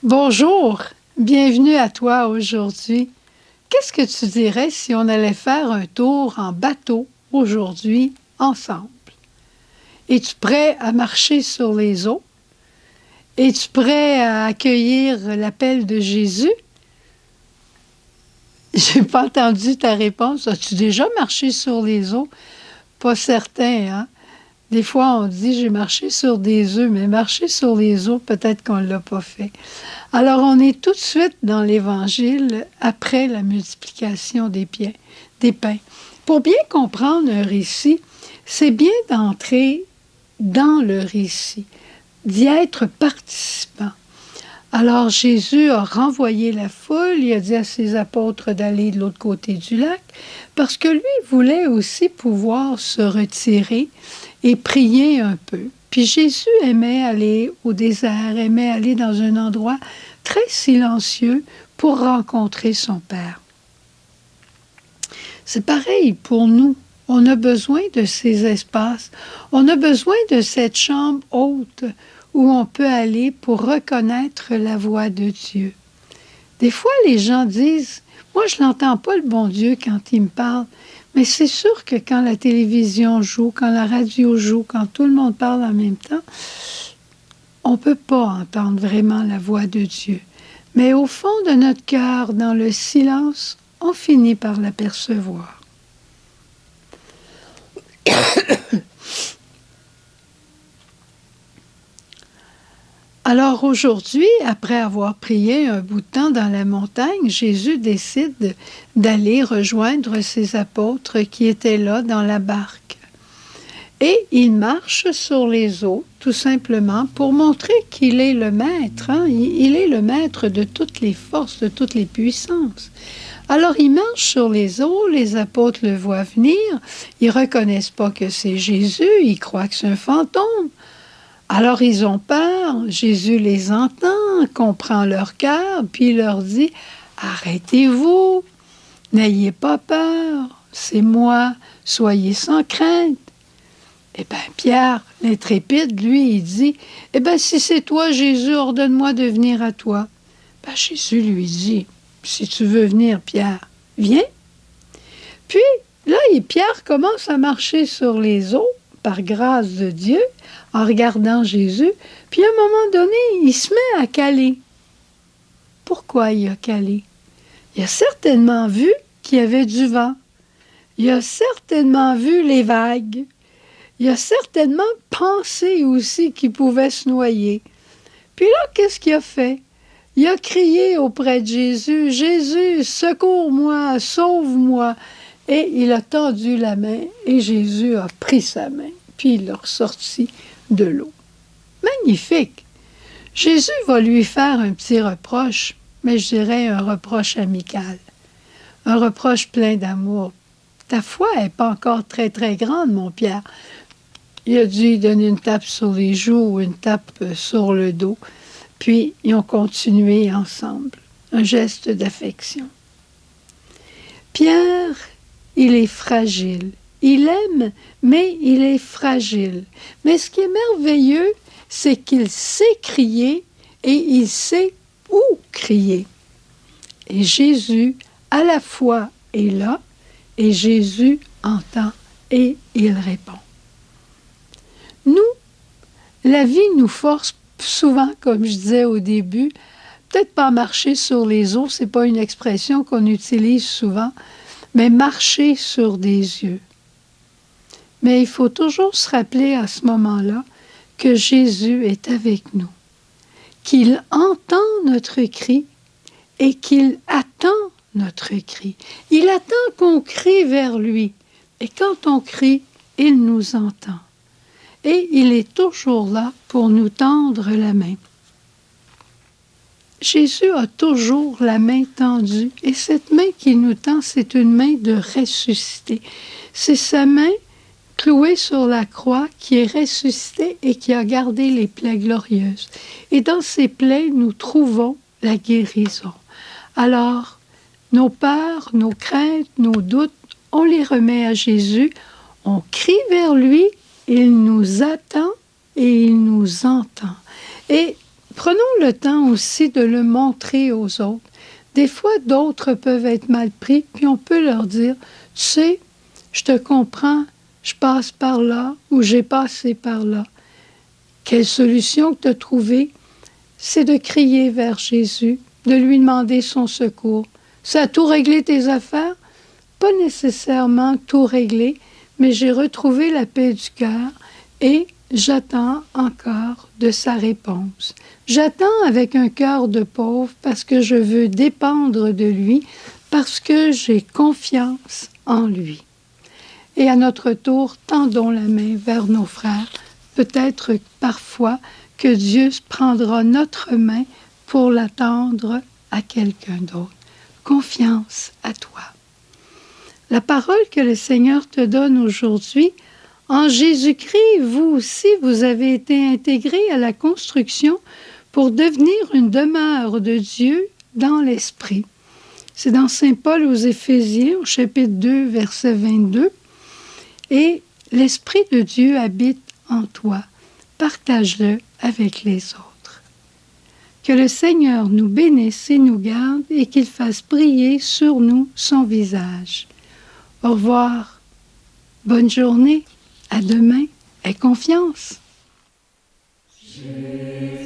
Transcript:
Bonjour, bienvenue à toi aujourd'hui. Qu'est-ce que tu dirais si on allait faire un tour en bateau aujourd'hui ensemble? Es-tu prêt à marcher sur les eaux? Es-tu prêt à accueillir l'appel de Jésus? J'ai pas entendu ta réponse. As-tu déjà marché sur les eaux? Pas certain, hein? Des fois, on dit j'ai marché sur des œufs, mais marcher sur les eaux, peut-être qu'on ne l'a pas fait. Alors, on est tout de suite dans l'Évangile après la multiplication des pains. Pour bien comprendre un récit, c'est bien d'entrer dans le récit, d'y être participant. Alors, Jésus a renvoyé la foule, il a dit à ses apôtres d'aller de l'autre côté du lac, parce que lui voulait aussi pouvoir se retirer et prier un peu. Puis Jésus aimait aller au désert, aimait aller dans un endroit très silencieux pour rencontrer son Père. C'est pareil pour nous. On a besoin de ces espaces. On a besoin de cette chambre haute où on peut aller pour reconnaître la voix de Dieu. Des fois, les gens disent, moi, je n'entends pas le bon Dieu quand il me parle. Mais c'est sûr que quand la télévision joue, quand la radio joue, quand tout le monde parle en même temps, on ne peut pas entendre vraiment la voix de Dieu. Mais au fond de notre cœur, dans le silence, on finit par l'apercevoir. Alors aujourd'hui, après avoir prié un bout de temps dans la montagne, Jésus décide d'aller rejoindre ses apôtres qui étaient là dans la barque. Et il marche sur les eaux, tout simplement, pour montrer qu'il est le maître. Hein? Il est le maître de toutes les forces, de toutes les puissances. Alors il marche sur les eaux, les apôtres le voient venir, ils ne reconnaissent pas que c'est Jésus, ils croient que c'est un fantôme. Alors ils ont peur, Jésus les entend, comprend leur cœur, puis il leur dit « Arrêtez-vous, n'ayez pas peur, c'est moi, soyez sans crainte. » Eh bien, Pierre, l'intrépide, lui, il dit « Eh bien, si c'est toi, Jésus, ordonne-moi de venir à toi. » Ben, Jésus lui dit « Si tu veux venir, Pierre, viens. » Puis, là, Pierre commence à marcher sur les eaux, par grâce de Dieu, en regardant Jésus, puis à un moment donné, il se met à caler. Pourquoi il a calé? Il a certainement vu qu'il y avait du vent. Il a certainement vu les vagues. Il a certainement pensé aussi qu'il pouvait se noyer. Puis là, qu'est-ce qu'il a fait? Il a crié auprès de Jésus, « Jésus, secours-moi, sauve-moi » et il a tendu la main et Jésus a pris sa main, puis il l'a ressorti de l'eau. Magnifique! Jésus va lui faire un petit reproche, mais je dirais un reproche amical, un reproche plein d'amour. Ta foi n'est pas encore très, très grande, mon Pierre. Il a dû lui donner une tape sur les joues ou une tape sur le dos. Puis, ils ont continué ensemble. Un geste d'affection. Pierre, il est fragile. Il aime, mais il est fragile. Mais ce qui est merveilleux, c'est qu'il sait crier et il sait où crier. Et Jésus, à la fois, est là et Jésus entend et il répond. Nous, la vie nous force souvent, comme je disais au début, peut-être pas marcher sur les eaux, c'est pas une expression qu'on utilise souvent, mais marcher sur des yeux. Mais il faut toujours se rappeler à ce moment-là que Jésus est avec nous, qu'il entend notre cri et qu'il attend notre cri. Il attend qu'on crie vers lui. Et quand on crie, il nous entend. Et il est toujours là pour nous tendre la main. Jésus a toujours la main tendue. Et cette main qu'il nous tend, c'est une main de ressuscité. C'est sa main clouée sur la croix qui est ressuscitée et qui a gardé les plaies glorieuses. Et dans ces plaies, nous trouvons la guérison. Alors, nos peurs, nos craintes, nos doutes, on les remet à Jésus, on crie vers lui, il nous attend et il nous entend. Et prenons le temps aussi de le montrer aux autres. Des fois, d'autres peuvent être mal pris, puis on peut leur dire, tu sais, je te comprends, je passe par là ou j'ai passé par là. Quelle solution que tu as trouvée? C'est de crier vers Jésus, de lui demander son secours. Ça a tout réglé tes affaires? Pas nécessairement tout réglé, mais j'ai retrouvé la paix du cœur et j'attends encore de sa réponse. J'attends avec un cœur de pauvre parce que je veux dépendre de lui, parce que j'ai confiance en lui. Et à notre tour, tendons la main vers nos frères. Peut-être parfois que Dieu prendra notre main pour la tendre à quelqu'un d'autre. Confiance à toi. La parole que le Seigneur te donne aujourd'hui, en Jésus-Christ, vous aussi, vous avez été intégrés à la construction pour devenir une demeure de Dieu dans l'Esprit. C'est dans Saint Paul aux Éphésiens, au chapitre 2, verset 22. Et l'Esprit de Dieu habite en toi. Partage-le avec les autres. Que le Seigneur nous bénisse et nous garde et qu'il fasse briller sur nous son visage. Au revoir. Bonne journée. À demain. Aie confiance. Jésus.